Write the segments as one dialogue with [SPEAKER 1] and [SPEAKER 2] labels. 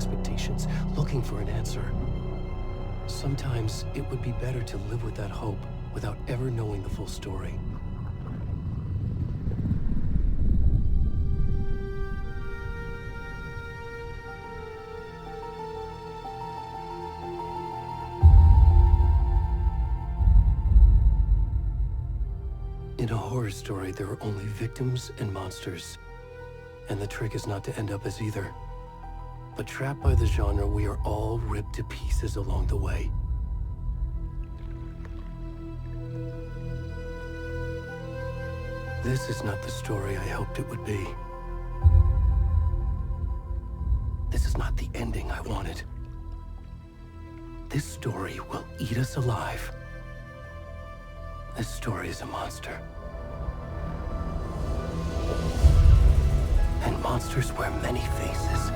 [SPEAKER 1] expectations, looking for an answer. Sometimes it would be better to live with that hope without ever knowing the full story. In a horror story, there are only victims and monsters. And the trick is not to end up as either. But trapped by the genre, we are all ripped to pieces along the way. This is not the story I hoped it would be. This is not the ending I wanted. This story will eat us alive. This story is a monster. And monsters wear many faces.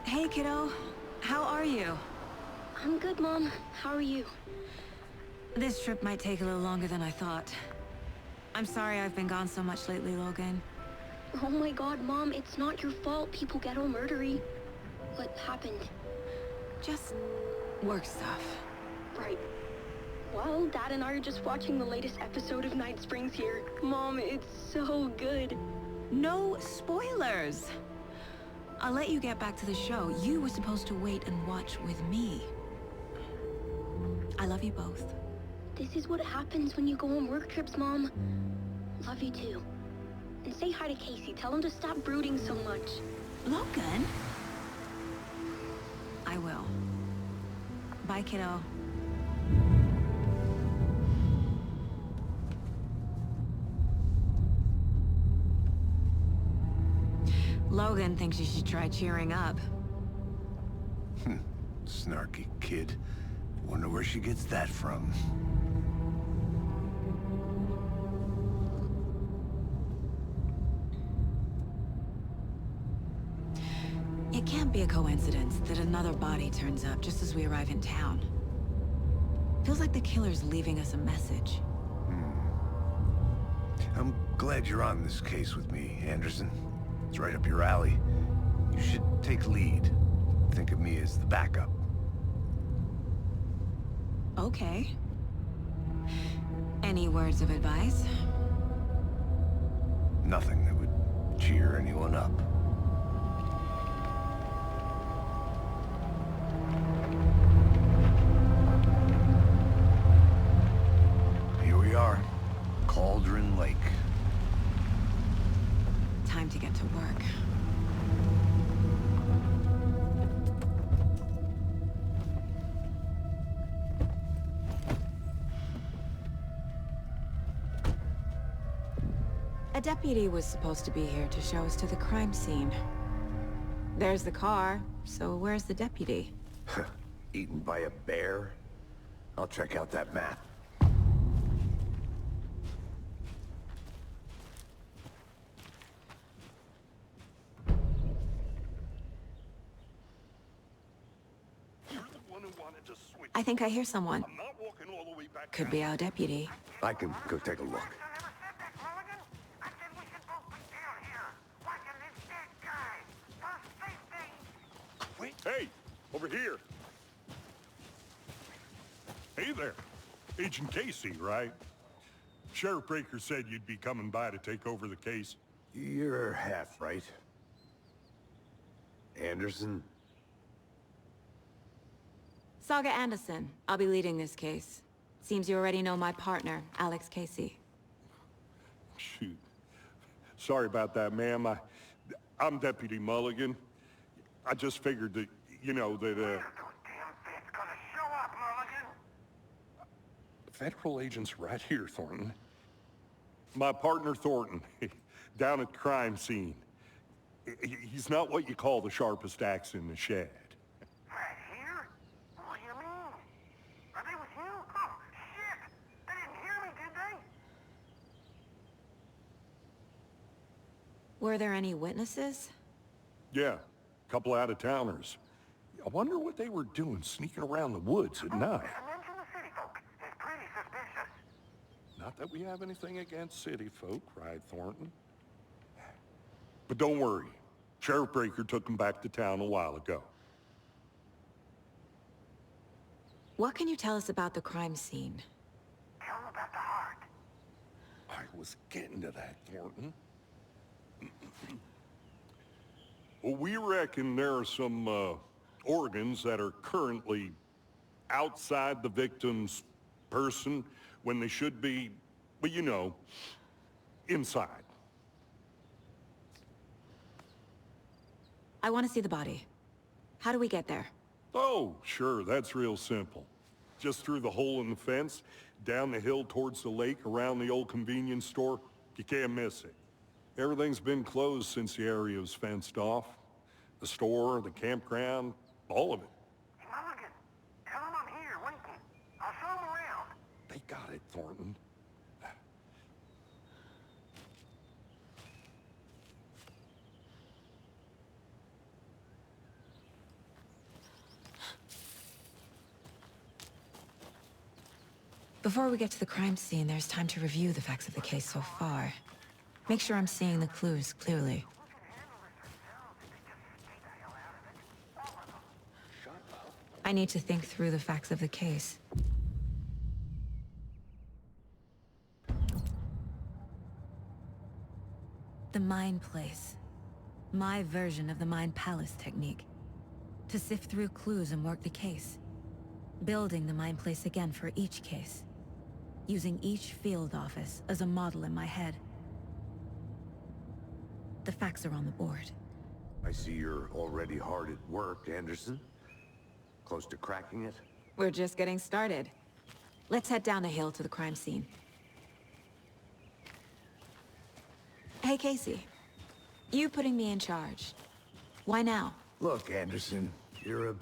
[SPEAKER 2] Hey, kiddo. How are you?
[SPEAKER 3] I'm good, Mom. How are you?
[SPEAKER 2] This trip might take a little longer than I thought. I'm sorry I've been gone so much lately, Logan.
[SPEAKER 3] Oh my god, Mom, it's not your fault people get all murdery. What happened?
[SPEAKER 2] Just work stuff.
[SPEAKER 3] Right. Well, Dad and I are just watching the latest episode of Night Springs here. Mom, it's so good.
[SPEAKER 2] No spoilers! I'll let you get back to the show. You were supposed to wait and watch with me. I love you both.
[SPEAKER 3] This is what happens when you go on work trips, Mom. Love you too. And say hi to Casey. Tell him to stop brooding so much.
[SPEAKER 2] Logan? I will. Bye, kiddo. Logan thinks you should try cheering up.
[SPEAKER 4] Snarky kid. Wonder where she gets that from.
[SPEAKER 2] It can't be a coincidence that another body turns up just as we arrive in town. Feels like the killer's leaving us a message.
[SPEAKER 4] I'm glad you're on this case with me, Anderson. It's right up your alley. You should take lead. Think of me as the backup.
[SPEAKER 2] Okay. Any words of advice?
[SPEAKER 4] Nothing that would cheer anyone up. Here we are. Cauldron Lake.
[SPEAKER 2] Time to get to work. A deputy was supposed to be here to show us to the crime scene. There's the car, so where's the deputy?
[SPEAKER 4] Eaten by a bear? I'll check out that map.
[SPEAKER 2] I think I hear someone. Could be our deputy.
[SPEAKER 4] I can go take a look.
[SPEAKER 5] Hey, over here. Hey there. Agent Casey, right? Sheriff Breaker said you'd be coming by to take over the case.
[SPEAKER 4] You're half right. Anderson?
[SPEAKER 2] Saga Anderson. I'll be leading this case. Seems you already know my partner, Alex Casey.
[SPEAKER 5] Shoot. Sorry about that, ma'am. I'm Deputy Mulligan. I just figured that, you know, that, Federal agent's right here, Thornton. My partner, Thornton, down at the crime scene. He's not what you call the sharpest axe in the shed.
[SPEAKER 6] Right here? What do you mean? Are they with you? Oh, shit! They didn't hear me, did they?
[SPEAKER 2] Were there any witnesses?
[SPEAKER 5] Yeah, a couple out-of-towners. I wonder what they were doing sneaking around the woods at night.
[SPEAKER 6] Mention the city folk. It's pretty suspicious.
[SPEAKER 5] Not that we have anything against city folk, right, Thornton? But don't worry. Sheriff Breaker took them back to town a while ago.
[SPEAKER 2] What can you tell us about the crime scene?
[SPEAKER 6] Tell them about the heart.
[SPEAKER 5] I was getting to that, Thornton. Well, we reckon there are some organs that are currently outside the victim's person when they should be, well, you know, inside.
[SPEAKER 2] I want to see the body. How do we get there?
[SPEAKER 5] Oh, sure, that's real simple. Just through the hole in the fence, down the hill towards the lake, around the old convenience store. You can't miss it. Everything's been closed since the area was fenced off. The store, the campground, all of it.
[SPEAKER 6] Hey, Mulligan, tell them I'm here, waiting. I'll show them around.
[SPEAKER 5] They got it, Thornton.
[SPEAKER 2] Before we get to the crime scene, there's time to review the facts of the case so far. Make sure I'm seeing the clues clearly. I need to think through the facts of the case. The Mind Place. My version of the Mind Palace technique. To sift through clues and work the case. Building the Mind Place again for each case. Using each field office as a model in my head. The facts are on the board.
[SPEAKER 4] I see you're already hard at work, Anderson. Close to cracking it?
[SPEAKER 2] We're just getting started. Let's head down a hill to the crime scene. Hey, Casey. You putting me in charge. Why now?
[SPEAKER 4] Look, Anderson, you're a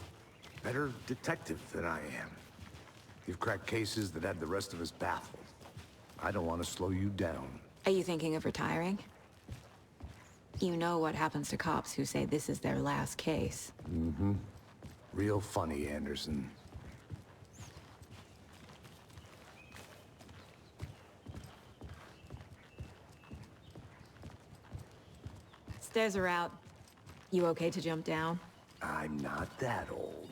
[SPEAKER 4] better detective than I am. You've cracked cases that had the rest of us baffled. I don't want to slow you down.
[SPEAKER 2] Are you thinking of retiring? You know what happens to cops who say this is their last case.
[SPEAKER 4] Mm-hmm. Real funny, Anderson.
[SPEAKER 2] Stairs are out. You okay to jump down?
[SPEAKER 4] I'm not that old.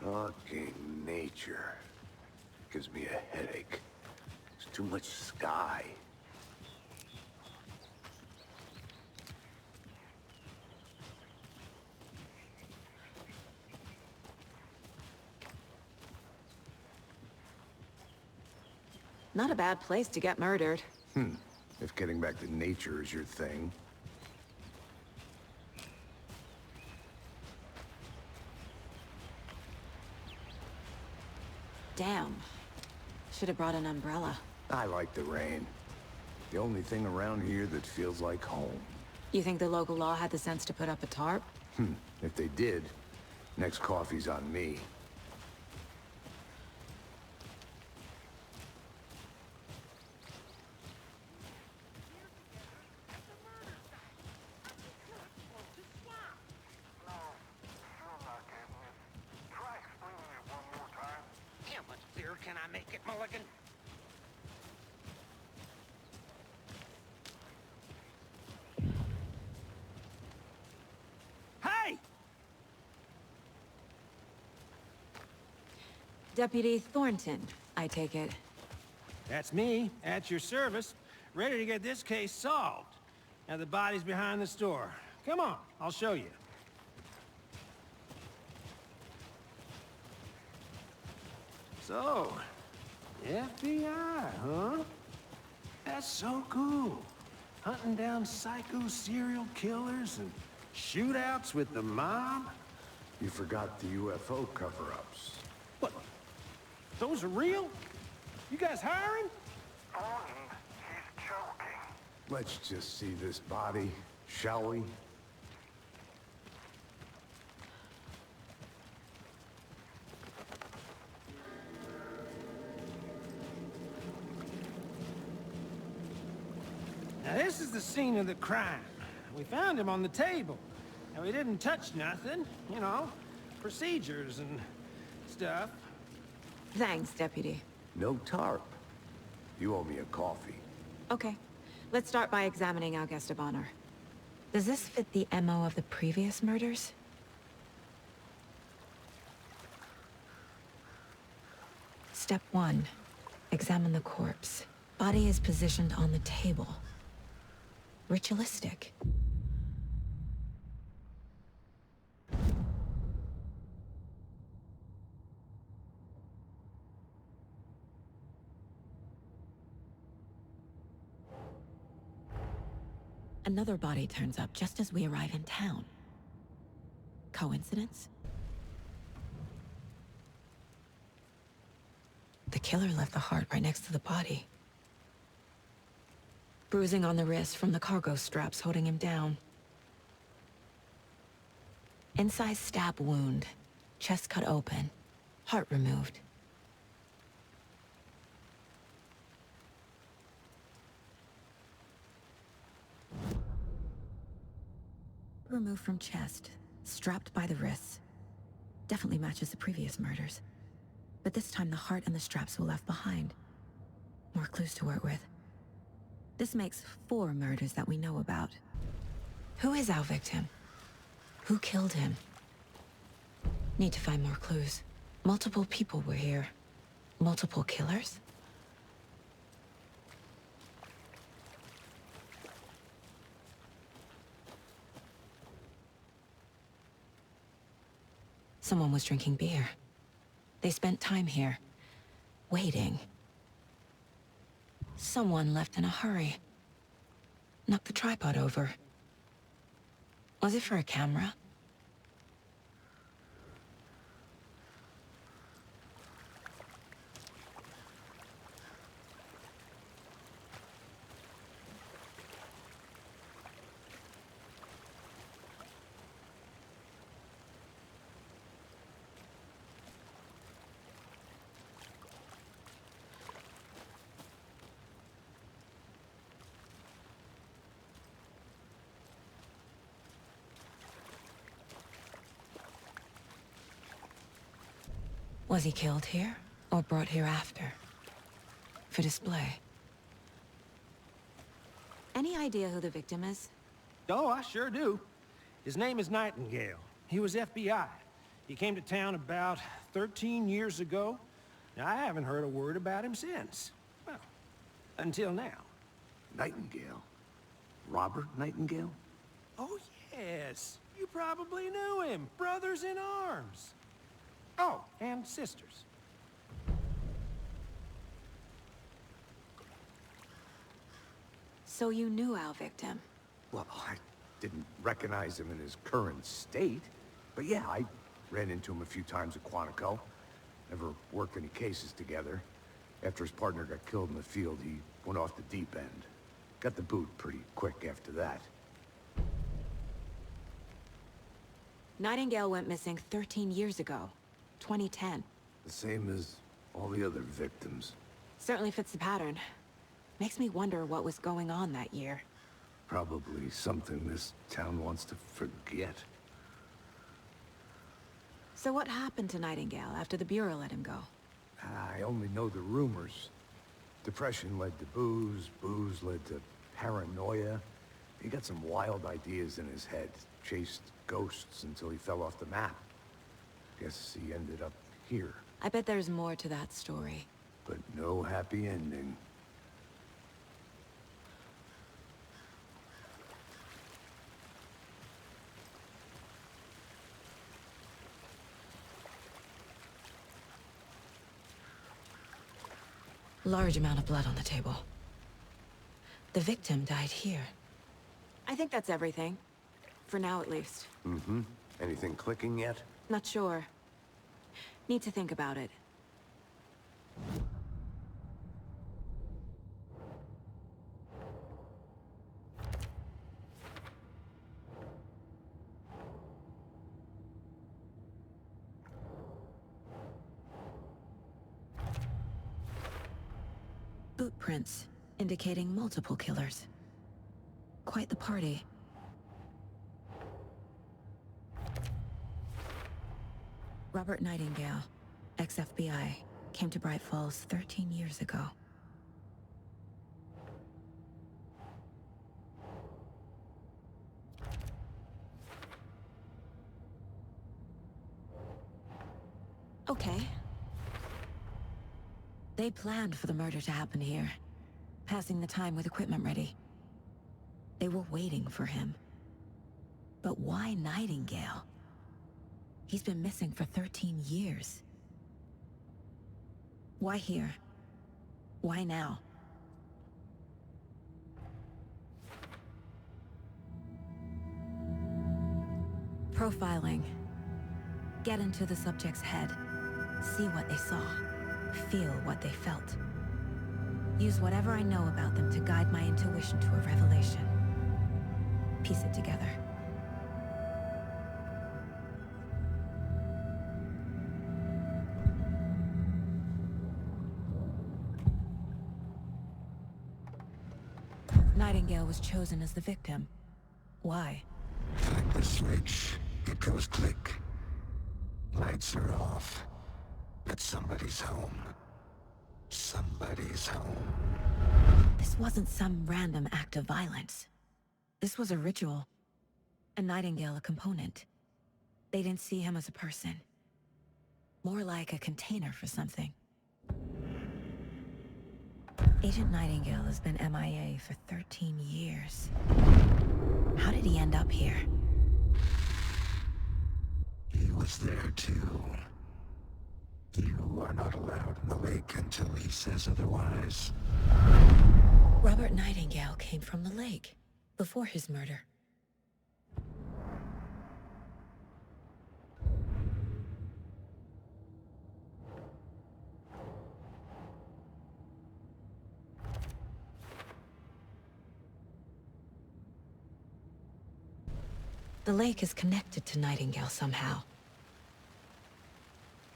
[SPEAKER 4] Fucking nature. Gives me a headache. There's too much sky.
[SPEAKER 2] Not a bad place to get murdered.
[SPEAKER 4] If getting back to nature is your thing.
[SPEAKER 2] Damn. Should have brought an umbrella.
[SPEAKER 4] I like the rain. The only thing around here that feels like home.
[SPEAKER 2] You think the local law had the sense to put up a tarp?
[SPEAKER 4] If they did, next coffee's on me.
[SPEAKER 6] How much clearer can I make it, Mulligan? Hey!
[SPEAKER 2] Deputy Thornton, I take it.
[SPEAKER 7] That's me, at your service, ready to get this case solved. Now the body's behind the store. Come on, I'll show you. So, FBI, huh? That's so cool. Hunting down psycho serial killers and shootouts with the mob.
[SPEAKER 4] You forgot the UFO cover-ups.
[SPEAKER 7] What? Those are real? You guys hiring?
[SPEAKER 6] Thornton, he's joking.
[SPEAKER 4] Let's just see this body, shall we?
[SPEAKER 7] Now this is the scene of the crime. We found him on the table. Now we didn't touch nothing, you know, procedures and stuff.
[SPEAKER 2] Thanks, Deputy.
[SPEAKER 4] No tarp. You owe me a coffee.
[SPEAKER 2] Okay. Let's start by examining our guest of honor. Does this fit the MO of the previous murders? Step 1. Examine the corpse. Body is positioned on the table. Ritualistic. Another body turns up just as we arrive in town. Coincidence? The killer left the heart right next to the body. Bruising on the wrist from the cargo straps holding him down. Incised stab wound. Chest cut open. Heart removed. Removed from chest. Strapped by the wrists. Definitely matches the previous murders. But this time the heart and the straps were left behind. More clues to work with. This makes 4 murders that we know about. Who is our victim? Who killed him? Need to find more clues. Multiple people were here. Multiple killers? Someone was drinking beer. They spent time here, waiting. Someone left in a hurry. Knocked the tripod over. Was it for a camera? Was he killed here, or brought here after? For display? Any idea who the victim is?
[SPEAKER 7] Oh, I sure do. His name is Nightingale. He was FBI. He came to town about 13 years ago. Now, I haven't heard a word about him since. Well, until now.
[SPEAKER 4] Nightingale? Robert Nightingale?
[SPEAKER 7] Oh, yes. You probably knew him. Brothers in arms. Oh, and sisters.
[SPEAKER 2] So you knew our victim?
[SPEAKER 4] Well, I didn't recognize him in his current state. But yeah, I ran into him a few times at Quantico. Never worked any cases together. After his partner got killed in the field, he went off the deep end. Got the boot pretty quick after that.
[SPEAKER 2] Nightingale went missing 13 years ago. 2010.
[SPEAKER 4] The same as all the other victims.
[SPEAKER 2] Certainly fits the pattern. Makes me wonder what was going on that year.
[SPEAKER 4] Probably something this town wants to forget.
[SPEAKER 2] So what happened to Nightingale after the Bureau let him go?
[SPEAKER 4] I only know the rumors. Depression led to booze, booze led to paranoia. He got some wild ideas in his head, chased ghosts until he fell off the map. Guess he ended up here.
[SPEAKER 2] I bet there's more to that story.
[SPEAKER 4] But no happy ending.
[SPEAKER 2] Large amount of blood on the table. The victim died here. I think that's everything. For now, at least.
[SPEAKER 4] Mm-hmm. Anything clicking yet?
[SPEAKER 2] Not sure. Need to think about it. Boot prints, indicating multiple killers. Quite the party. Robert Nightingale, ex-FBI, came to Bright Falls 13 years ago. Okay. They planned for the murder to happen here, passing the time with equipment ready. They were waiting for him. But why Nightingale? He's been missing for 13 years. Why here? Why now? Profiling. Get into the subject's head. See what they saw. Feel what they felt. Use whatever I know about them to guide my intuition to a revelation. Piece it together. Nightingale was chosen as the victim. Why?
[SPEAKER 8] Flick the switch, it goes click. Lights are off. But somebody's home. Somebody's home.
[SPEAKER 2] This wasn't some random act of violence. This was a ritual. And Nightingale a component. They didn't see him as a person. More like a container for something. Agent Nightingale has been MIA for 13 years. How did he end up here?
[SPEAKER 8] He was there too. You are not allowed in the lake until he says otherwise.
[SPEAKER 2] Robert Nightingale came from the lake, before his murder. The lake is connected to Nightingale somehow.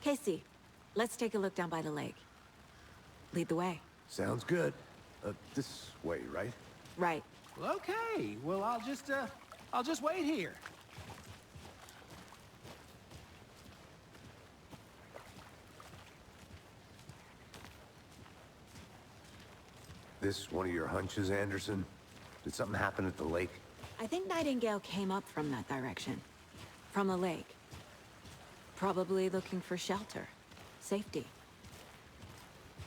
[SPEAKER 2] Casey, let's take a look down by the lake. Lead the way.
[SPEAKER 4] Sounds good. This way, right?
[SPEAKER 2] Right.
[SPEAKER 7] Well, okay. Well, I'll just wait here.
[SPEAKER 4] This one of your hunches, Anderson? Did something happen at the lake?
[SPEAKER 2] I think Nightingale came up from that direction. From the lake. Probably looking for shelter. Safety.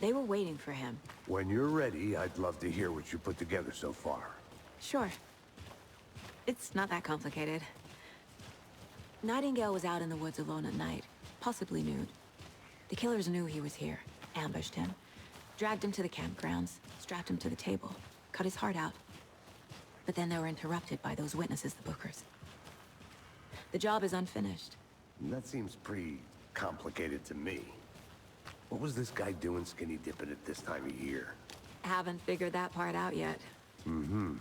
[SPEAKER 2] They were waiting for him.
[SPEAKER 4] When you're ready, I'd love to hear what you put together so far.
[SPEAKER 2] Sure. It's not that complicated. Nightingale was out in the woods alone at night, possibly nude. The killers knew he was here, ambushed him, dragged him to the campgrounds, strapped him to the table, cut his heart out. But then they were interrupted by those witnesses, the Bookers. The job is unfinished.
[SPEAKER 4] That seems pretty complicated to me. What was this guy doing skinny dipping at this time of year?
[SPEAKER 2] Haven't figured that part out yet.
[SPEAKER 4] Mm-hmm.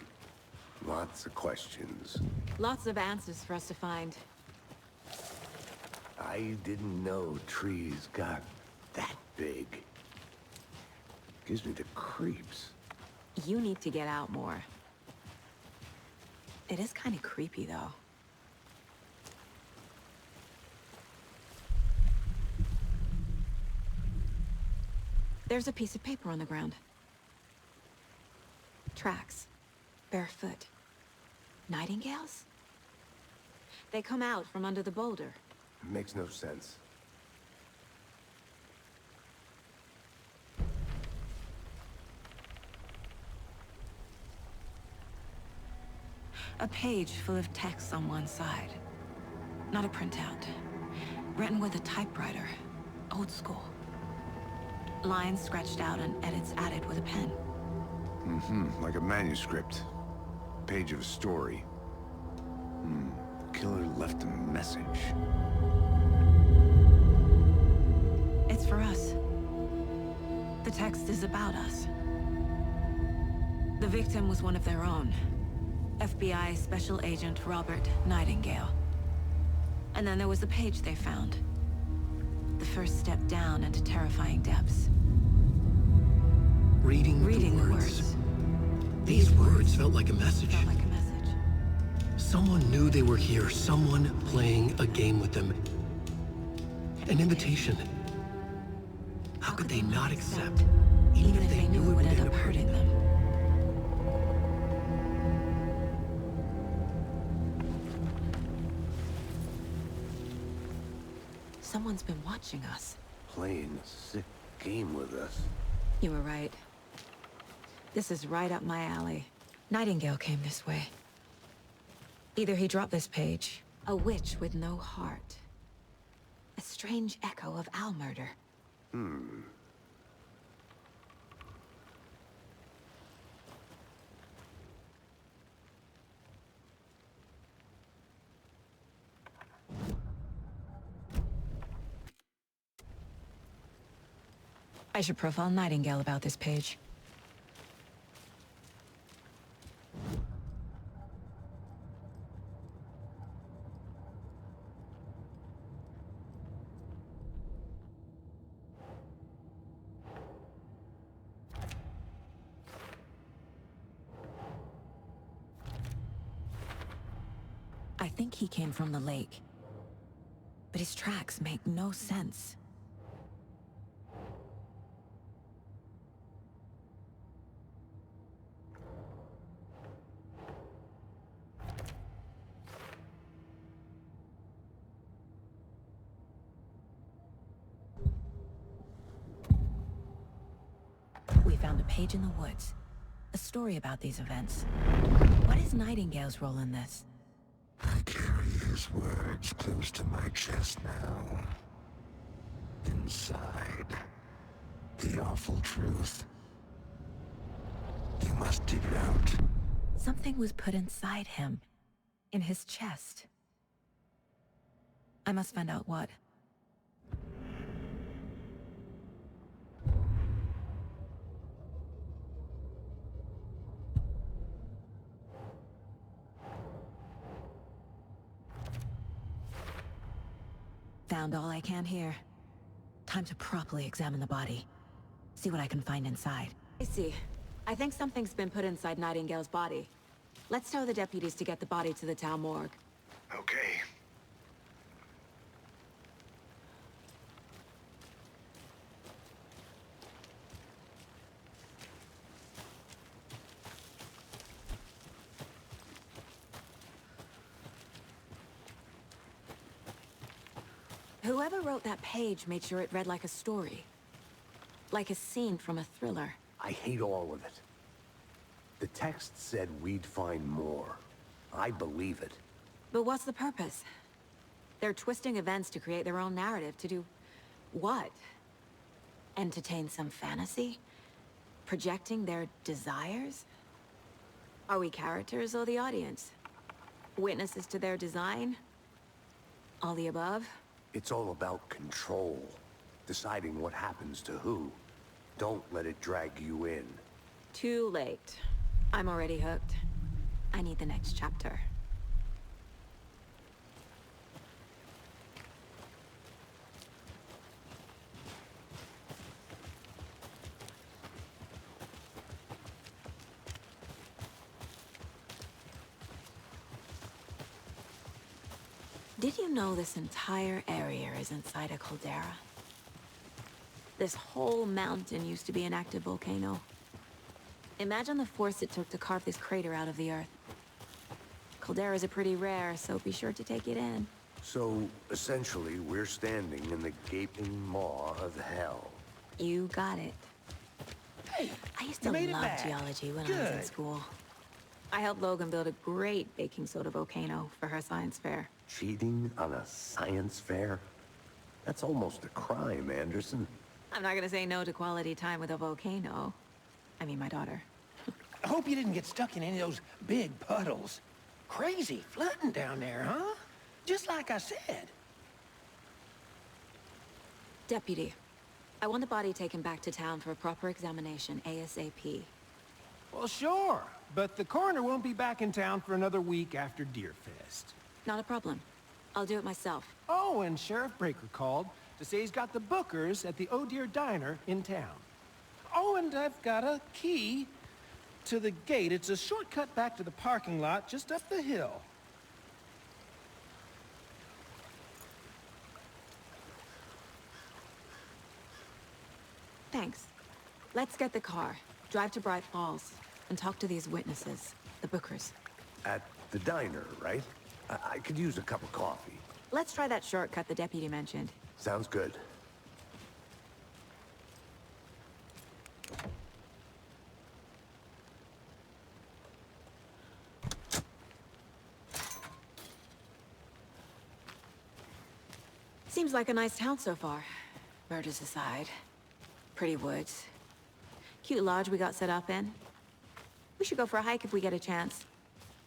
[SPEAKER 4] Lots of questions.
[SPEAKER 2] Lots of answers for us to find.
[SPEAKER 4] I didn't know trees got that big. Gives me the creeps.
[SPEAKER 2] You need to get out more. It is kind of creepy, though. There's a piece of paper on the ground. Tracks. Barefoot. Nightingales? They come out from under the boulder.
[SPEAKER 4] Makes no sense.
[SPEAKER 2] A page full of text on one side. Not a printout. Written with a typewriter. Old school. Lines scratched out and edits added with a pen.
[SPEAKER 4] Mm-hmm, like a manuscript. Page of a story. Killer left a message.
[SPEAKER 2] It's for us. The text is about us. The victim was one of their own. FBI Special Agent Robert Nightingale. And then there was the page they found. The first step down into terrifying depths.
[SPEAKER 1] Reading the words. These words felt like a message.
[SPEAKER 2] Felt like a message.
[SPEAKER 1] Someone knew they were here, someone playing a game with them. An invitation. How could they not accept, even if they knew it would end up hurting them?
[SPEAKER 2] Someone's been watching us.
[SPEAKER 4] Playing a sick game with us.
[SPEAKER 2] You were right. This is right up my alley. Nightingale came this way. Either he dropped this page, a witch with no heart. A strange echo of owl murder. I should profile Nightingale about this page. I think he came from the lake. But his tracks make no sense. We found a page in the woods. A story about these events. What is Nightingale's role in this?
[SPEAKER 8] I carry his words close to my chest now. Inside, the awful truth. You must dig it out.
[SPEAKER 2] Something was put inside him. In his chest. I must find out what. Found all I can here. Time to properly examine the body. See what I can find inside. I see. I think something's been put inside Nightingale's body. Let's tell the deputies to get the body to the town morgue.
[SPEAKER 4] Okay.
[SPEAKER 2] Whoever wrote that page made sure it read like a story. Like a scene from a thriller.
[SPEAKER 4] I hate all of it. The text said we'd find more. I believe it.
[SPEAKER 2] But what's the purpose? They're twisting events to create their own narrative. To do what? Entertain some fantasy? Projecting their desires? Are we characters or the audience? Witnesses to their design? All the above?
[SPEAKER 4] It's all about control. Deciding what happens to who. Don't let it drag you in.
[SPEAKER 2] Too late. I'm already hooked. I need the next chapter. Did you know this entire area is inside a caldera? This whole mountain used to be an active volcano. Imagine the force it took to carve this crater out of the earth. Calderas are pretty rare, so be sure to take it in.
[SPEAKER 4] So, essentially, we're standing in the gaping maw of hell.
[SPEAKER 2] You got it.
[SPEAKER 7] Hey,
[SPEAKER 2] I used
[SPEAKER 7] you
[SPEAKER 2] to
[SPEAKER 7] made it
[SPEAKER 2] love
[SPEAKER 7] back.
[SPEAKER 2] geology when I was in
[SPEAKER 7] Good.
[SPEAKER 2] school. I helped Logan build a great baking soda volcano for her science fair.
[SPEAKER 4] Cheating on a science fair? That's almost a crime, Anderson.
[SPEAKER 2] I'm not gonna say no to quality time with a volcano. I mean, my daughter.
[SPEAKER 7] I hope you didn't get stuck in any of those big puddles. Crazy flooding down there, huh? Just like I said.
[SPEAKER 2] Deputy, I want the body taken back to town for a proper examination ASAP.
[SPEAKER 7] Well, sure. But the coroner won't be back in town for another week after Deerfest.
[SPEAKER 2] Not a problem. I'll do it myself.
[SPEAKER 7] Oh, and Sheriff Breaker called to say he's got the bookers at the Oh Dear Diner in town. Oh, and I've got a key to the gate. It's a shortcut back to the parking lot just up the hill.
[SPEAKER 2] Thanks. Let's get the car, drive to Bright Falls, and talk to these witnesses, the bookers.
[SPEAKER 4] At the diner, right? I could use a cup of coffee.
[SPEAKER 2] Let's try that shortcut the deputy mentioned.
[SPEAKER 4] Sounds good.
[SPEAKER 2] Seems like a nice town so far. Murders aside. Pretty woods. Cute lodge we got set up in. We should go for a hike if we get a chance.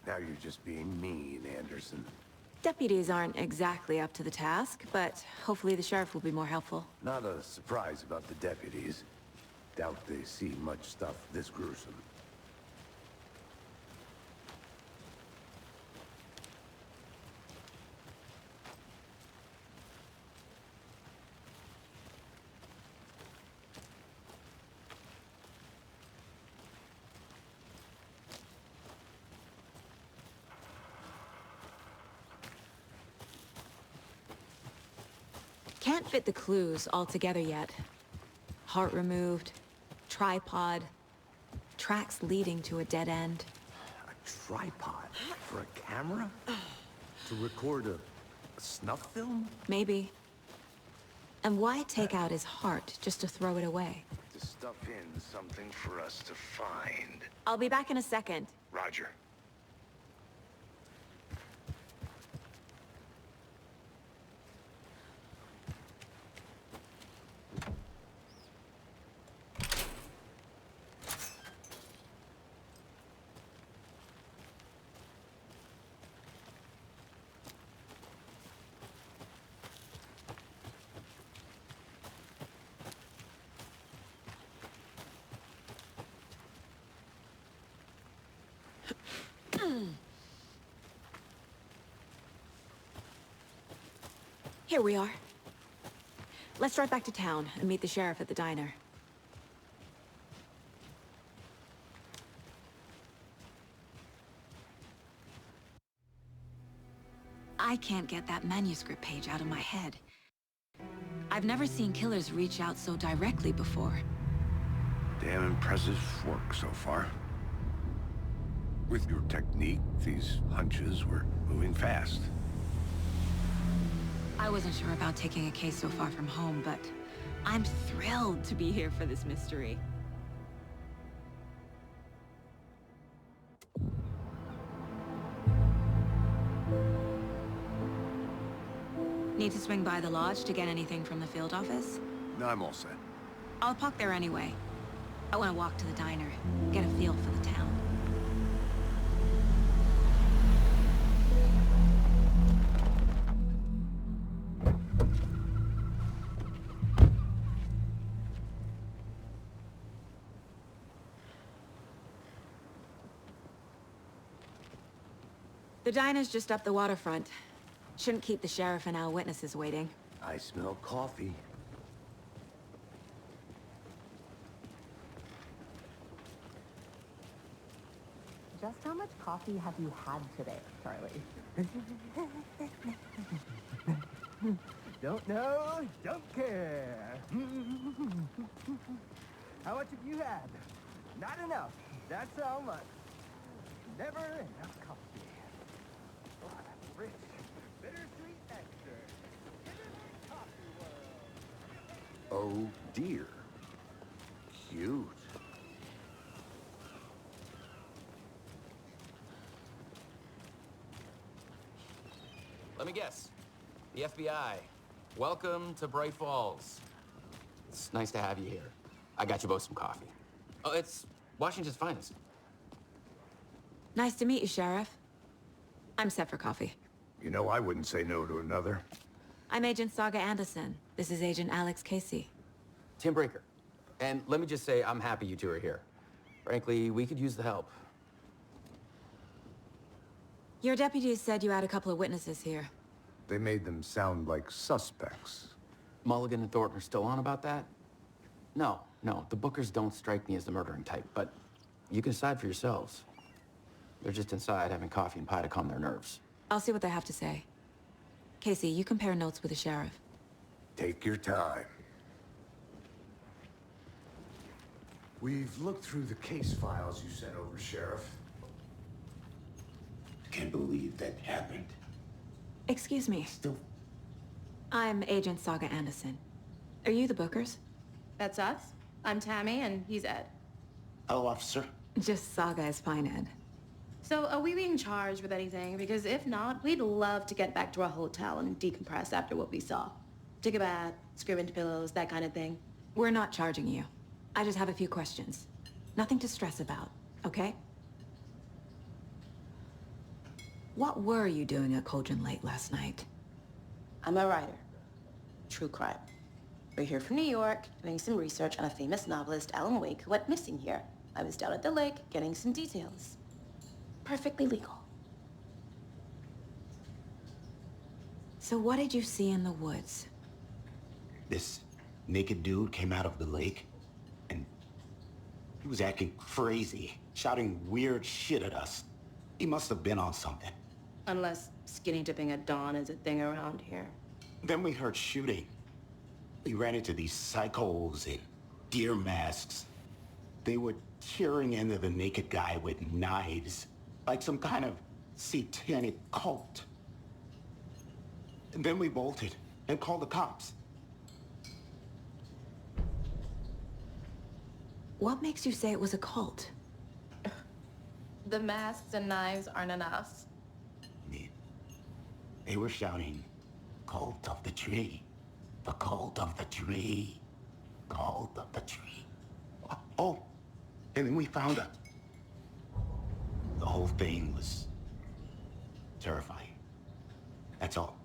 [SPEAKER 4] Now you're just being mean, Anderson.
[SPEAKER 2] Deputies aren't exactly up to the task, but hopefully the sheriff will be more helpful.
[SPEAKER 4] Not a surprise about the deputies. Doubt they see much stuff this gruesome.
[SPEAKER 2] can't fit the clues all together yet. Heart removed, tripod, tracks leading to a dead end.
[SPEAKER 4] A tripod? For a camera? To record a snuff film?
[SPEAKER 2] Maybe. And why take out his heart just to throw it away?
[SPEAKER 6] To stuff in something for us to find.
[SPEAKER 2] I'll be back in a second.
[SPEAKER 6] Roger.
[SPEAKER 2] Here we are. Let's drive back to town and meet the sheriff at the diner. I can't get that manuscript page out of my head. I've never seen killers reach out so directly before.
[SPEAKER 4] Damn impressive work so far. With your technique, these hunches were moving fast.
[SPEAKER 2] I wasn't sure about taking a case so far from home, but I'm thrilled to be here for this mystery. Need to swing by the lodge to get anything from the field office?
[SPEAKER 4] No, I'm all set.
[SPEAKER 2] I'll park there anyway. I want to walk to the diner, get a feel for the town. The diner's just up the waterfront. Shouldn't keep the sheriff and our witnesses waiting.
[SPEAKER 4] I smell coffee.
[SPEAKER 9] Just how much coffee have you had today, Charlie?
[SPEAKER 7] Don't know, don't care. How much have you had? Not enough. That's how much. Never enough coffee. Oh, that's rich. Bittersweet nectar. Bittersweet coffee world.
[SPEAKER 4] Oh dear. Cute.
[SPEAKER 10] Let me guess. The FBI. Welcome to Bright Falls. It's nice to have you here. I got you both some coffee. Oh, it's Washington's finest.
[SPEAKER 2] Nice to meet you, Sheriff. I'm set for coffee.
[SPEAKER 4] You know, I wouldn't say no to another.
[SPEAKER 2] I'm Agent Saga Anderson. This is Agent Alex Casey.
[SPEAKER 10] Tim Breaker. And let me just say, I'm happy you two are here. Frankly, we could use the help.
[SPEAKER 2] Your deputies said you had a couple of witnesses here.
[SPEAKER 4] They made them sound like suspects.
[SPEAKER 10] Mulligan and Thornton are still on about that? No, the Bookers don't strike me as the murdering type, but you can decide for yourselves. They're just inside having coffee and pie to calm their nerves.
[SPEAKER 2] I'll see what they have to say. Casey, you compare notes with the sheriff.
[SPEAKER 4] Take your time. We've looked through the case files you sent over, Sheriff.
[SPEAKER 8] Can't believe that happened.
[SPEAKER 2] Excuse me.
[SPEAKER 8] Still,
[SPEAKER 2] I'm Agent Saga Anderson. Are you the Bookers?
[SPEAKER 11] That's us. I'm Tammy, and he's Ed.
[SPEAKER 8] hello, officer.
[SPEAKER 2] Just Saga is fine, Ed.
[SPEAKER 11] So, are we being charged with anything? Because if not, we'd love to get back to our hotel and decompress after what we saw. Take a bath, scream into pillows, that kind of thing.
[SPEAKER 2] We're not charging you. I just have a few questions. Nothing to stress about, okay? What were you doing at Cauldron Lake last night?
[SPEAKER 11] I'm a writer. True crime. We're here from New York, doing some research on a famous novelist, Alan Wake, who went missing here. I was down at the lake, getting some details. Perfectly legal.
[SPEAKER 2] So what did you see in the woods?
[SPEAKER 8] This naked dude came out of the lake, and he was acting crazy, shouting weird shit at us. He must have been on something.
[SPEAKER 11] Unless skinny dipping at dawn is a thing around here.
[SPEAKER 8] Then we heard shooting. We ran into these psychos in deer masks. They were tearing into the naked guy with knives, like some kind of satanic cult. And then we bolted and called the cops.
[SPEAKER 2] What makes you say it was a cult?
[SPEAKER 11] The masks and knives aren't enough.
[SPEAKER 8] They were shouting, "Cult of the tree. The cult of the tree. Cult of the tree." Oh, and then we found her. The whole thing was terrifying. That's all.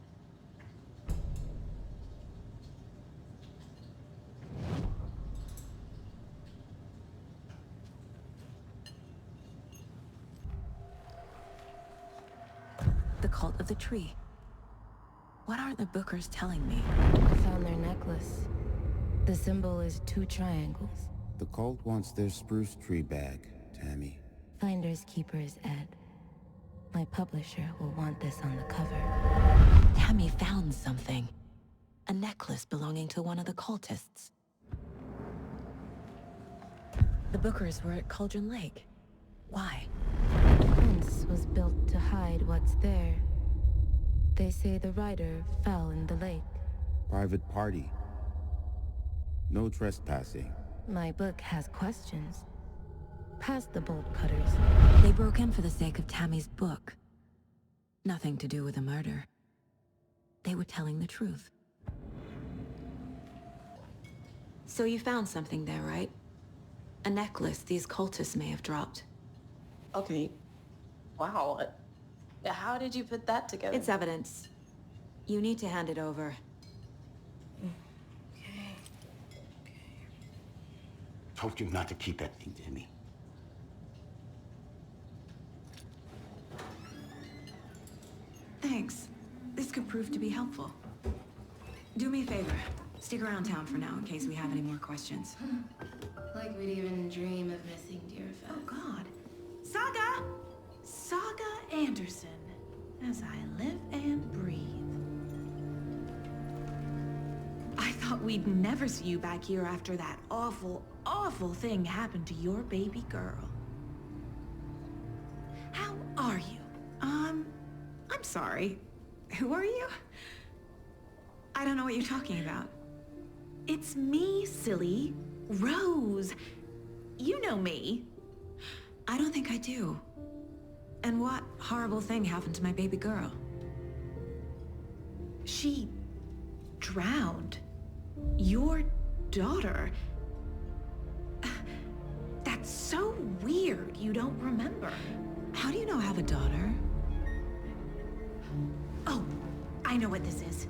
[SPEAKER 2] The cult of the tree. What aren't the Bookers telling me?
[SPEAKER 12] I found their necklace. The symbol is 2 triangles.
[SPEAKER 13] The cult wants their spruce tree bag, Tammy.
[SPEAKER 12] Finders keepers, Ed. My publisher will want this on the cover.
[SPEAKER 2] Tammy found something. A necklace belonging to one of the cultists. The Bookers were at Cauldron Lake. Why?
[SPEAKER 12] The fence was built to hide what's there. They say the rider fell in the lake.
[SPEAKER 13] Private party. No trespassing.
[SPEAKER 12] My book has questions. Past the bolt cutters.
[SPEAKER 2] They broke in for the sake of Tammy's book. Nothing to do with a murder. They were telling the truth. So you found something there, right? A necklace these cultists may have dropped.
[SPEAKER 11] Okay. Wow. How did you put that together?
[SPEAKER 2] It's evidence. You need to hand it over.
[SPEAKER 8] Told you not to keep that thing to me.
[SPEAKER 2] Thanks. This could prove to be helpful. Do me a favor. Stick around town for now in case we have any more questions.
[SPEAKER 12] Like we'd even dream of missing Deerfest.
[SPEAKER 14] Oh, God. Saga! Saga Anderson. As I live and breathe. I thought we'd never see you back here after that awful, awful thing happened to your baby girl. How are you? I'm sorry. Who are you? I don't know what you're talking about. It's me, silly. Rose. You know me.
[SPEAKER 2] I don't think I do. And what horrible thing happened to my baby girl?
[SPEAKER 14] She drowned. Your daughter. That's so weird you don't remember.
[SPEAKER 2] How do you know I have a daughter?
[SPEAKER 14] Oh, I know what this is.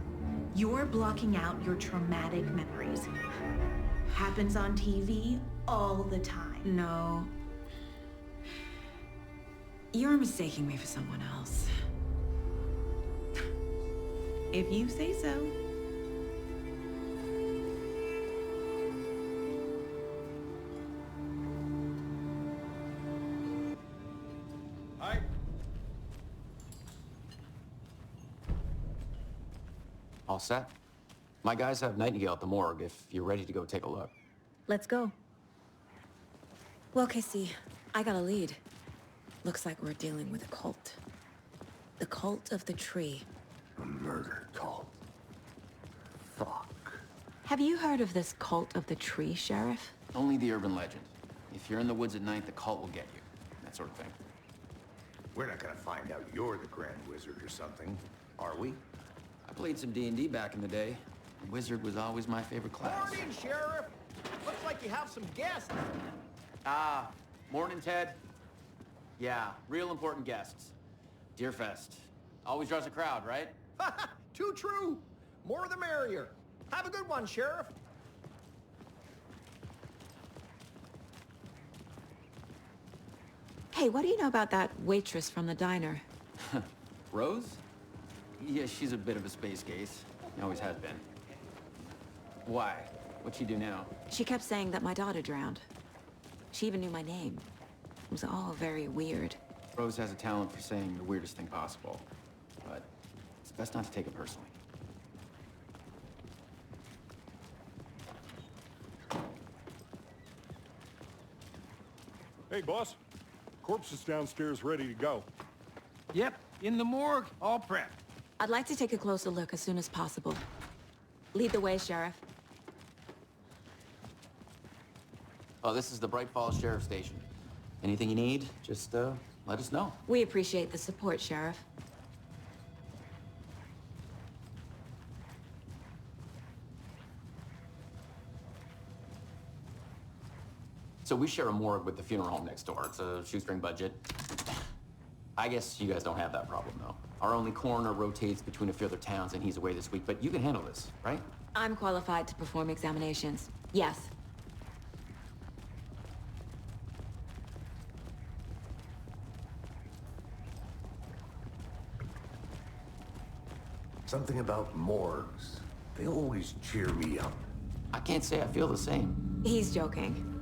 [SPEAKER 14] You're blocking out your traumatic memories. Happens on TV all the time.
[SPEAKER 2] No. You're mistaking me for someone else.
[SPEAKER 14] If you say so.
[SPEAKER 7] Hi.
[SPEAKER 10] All set? My guys have Nightingale at the morgue if you're ready to go take a look.
[SPEAKER 2] Let's go. Well, Casey, I got a lead. Looks like we're dealing with a cult. The cult of the tree.
[SPEAKER 4] A murder cult. Fuck.
[SPEAKER 2] Have you heard of this cult of the tree, Sheriff?
[SPEAKER 10] Only the urban legend. If you're in the woods at night, the cult will get you. That sort of thing.
[SPEAKER 4] We're not gonna find out you're the Grand Wizard or something, are we?
[SPEAKER 10] I played some D&D back in the day. Wizard was always my favorite class.
[SPEAKER 7] Morning, Sheriff. Looks like you have some guests.
[SPEAKER 10] Ah, morning, Ted. Yeah, real important guests. Deerfest. Always draws a crowd, right?
[SPEAKER 7] Too true. More the merrier. Have a good one, Sheriff.
[SPEAKER 2] Hey, what do you know about that waitress from the diner?
[SPEAKER 10] Rose? Yeah, she's a bit of a space case. Always has been. Why? What'd she do now?
[SPEAKER 2] She kept saying that my daughter drowned. She even knew my name. It was all very weird.
[SPEAKER 10] Rose has a talent for saying the weirdest thing possible. But it's best not to take it personally.
[SPEAKER 5] Hey, boss. Corpse is downstairs ready to go.
[SPEAKER 7] Yep, in the morgue, all prepped.
[SPEAKER 11] I'd like to take a closer look as soon as possible. Lead the way, Sheriff.
[SPEAKER 10] Oh, this is the Bright Falls Sheriff Station. Anything you need, just let us know.
[SPEAKER 11] We appreciate the support, Sheriff.
[SPEAKER 10] So we share a morgue with the funeral home next door. It's a shoestring budget. I guess you guys don't have that problem, though. Our only coroner rotates between a few other towns, and he's away this week, but you can handle this, right?
[SPEAKER 11] I'm qualified to perform examinations. Yes.
[SPEAKER 4] Something about morgues. They always cheer me up.
[SPEAKER 10] I can't say I feel the same.
[SPEAKER 11] He's joking.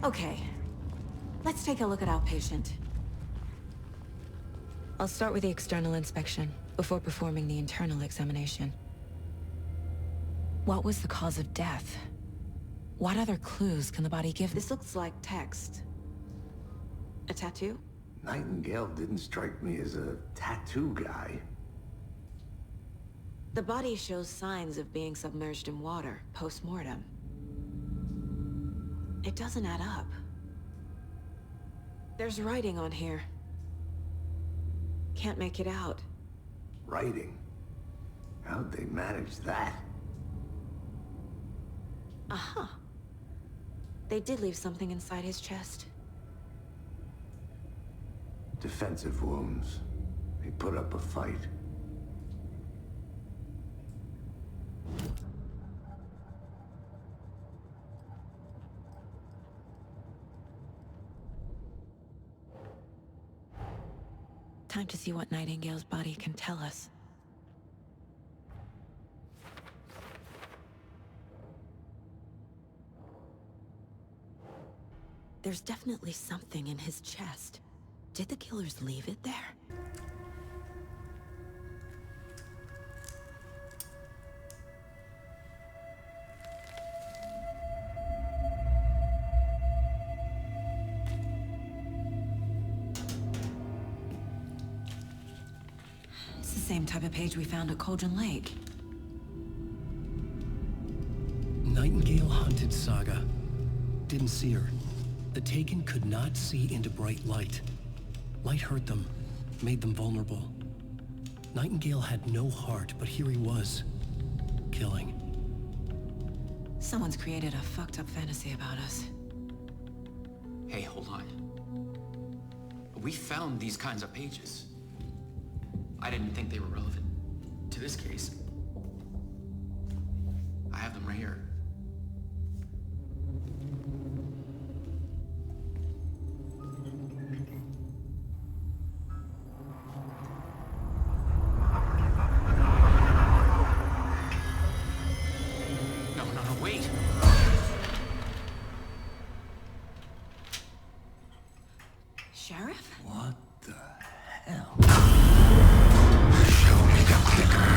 [SPEAKER 11] Okay, let's take a look at our patient. I'll start with the external inspection before performing the internal examination. What was the cause of death? What other clues can the body give? This looks like text. A tattoo?
[SPEAKER 4] Nightingale didn't strike me as a tattoo guy.
[SPEAKER 11] The body shows signs of being submerged in water post-mortem. It doesn't add up. There's writing on here. Can't make it out.
[SPEAKER 4] Writing? How'd they manage that?
[SPEAKER 11] Uh-huh. They did leave something inside his chest.
[SPEAKER 4] Defensive wounds. He put up a fight.
[SPEAKER 2] Time to see what Nightingale's body can tell us. There's definitely something in his chest. Did the killers leave it there? It's the same type of page we found at Cauldron Lake.
[SPEAKER 1] Nightingale hunted Saga. Didn't see her. The Taken could not see into bright light. Light hurt them, made them vulnerable. Nightingale had no heart, but here he was, killing.
[SPEAKER 2] Someone's created a fucked up fantasy about us.
[SPEAKER 10] Hey, hold on. We found these kinds of pages. I didn't think they were relevant to this case. I have them right here.
[SPEAKER 11] Sheriff?
[SPEAKER 4] What the hell?
[SPEAKER 8] Show me the clicker.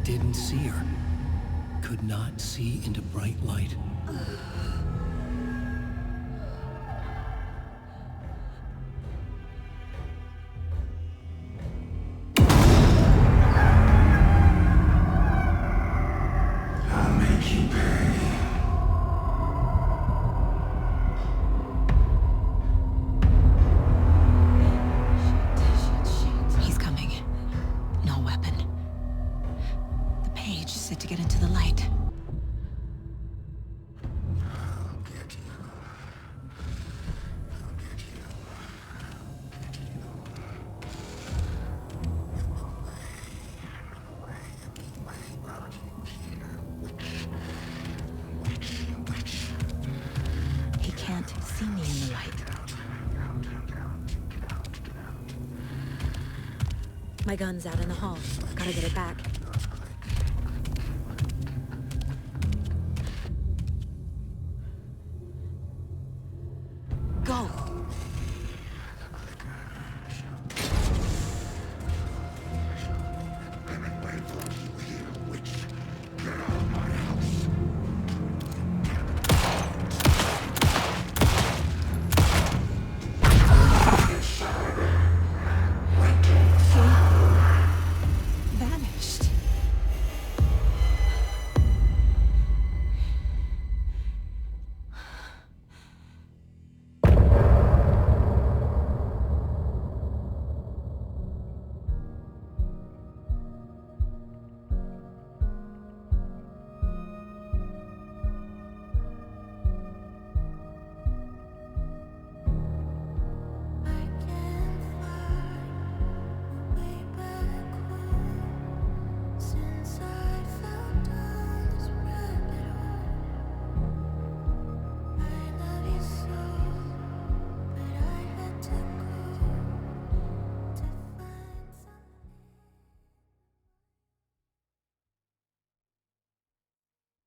[SPEAKER 1] Didn't see her. Could not see into bright light.
[SPEAKER 8] I'll make you pay.
[SPEAKER 2] He's coming. No weapon. The page set to get into the light.
[SPEAKER 8] I'll get you. I'll get you.
[SPEAKER 2] My gun's out in the hall. Gotta get it back.